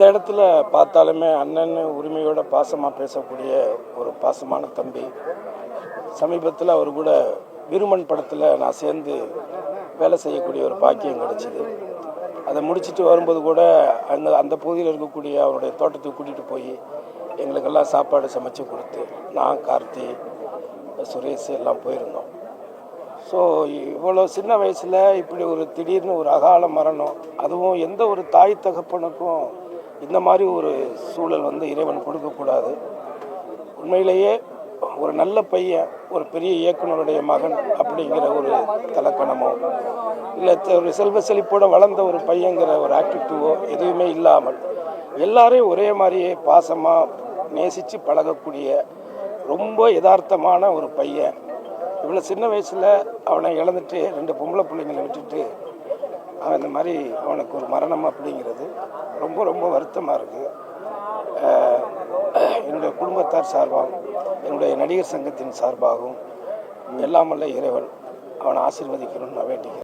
இந்த இடத்துல பார்த்தாலுமே அண்ணன் உரிமையோட பாசமாக பேசக்கூடிய ஒரு பாசமான தம்பி. சமீபத்தில் அவர் கூட விருமன் படத்தில் நான் சேர்ந்து வேலை செய்யக்கூடிய ஒரு பாக்கியம் கிடச்சிது. அதை முடிச்சுட்டு வரும்போது கூட அந்த பகுதியில் இருக்கக்கூடிய அவருடைய தோட்டத்துக்கு கூட்டிகிட்டு போய் எங்களுக்கெல்லாம் சாப்பாடு சமைச்சு கொடுத்து நான், கார்த்தி, சுரேஷ் எல்லாம் போயிருந்தோம். ஸோ இவ்வளோ சின்ன வயசில் இப்படி ஒரு திடீர்னு ஒரு அகால மரணம், அதுவும் எந்த ஒரு தாய் தகப்பனுக்கும் இந்த மாதிரி ஒரு சூழல் இறைவன் கொடுக்கக்கூடாது. உண்மையிலேயே ஒரு நல்ல பையன், ஒரு பெரிய இயக்குனருடைய மகன் அப்படிங்கிற ஒரு தலக்கணமோ இல்லை ஒரு செல்வ செழிப்போட வளர்ந்த ஒரு பையங்கிற ஒரு ஆட்டிடியூவோ எதுவுமே இல்லாமல் எல்லாரையும் ஒரே மாதிரியே பாசமாக நேசித்து பழகக்கூடிய ரொம்ப யதார்த்தமான ஒரு பையன். இவ்வளோ சின்ன வயசில் அவனை இழந்துட்டு 2 பொம்பளை பிள்ளைங்களை விட்டுட்டு அவன் இந்த மாதிரி அவனுக்கு ஒரு மரணம் அப்படிங்கிறது ரொம்ப ரொம்ப வருத்தமாக இருக்குது. என்னுடைய குடும்பத்தார் சார்பாகவும் என்னுடைய நடிகர் சங்கத்தின் சார்பாகவும் எல்லாம் வல்ல இறைவன் அவனை ஆசீர்வதிக்கணும்னு நான் வேண்டிக்கிறேன்.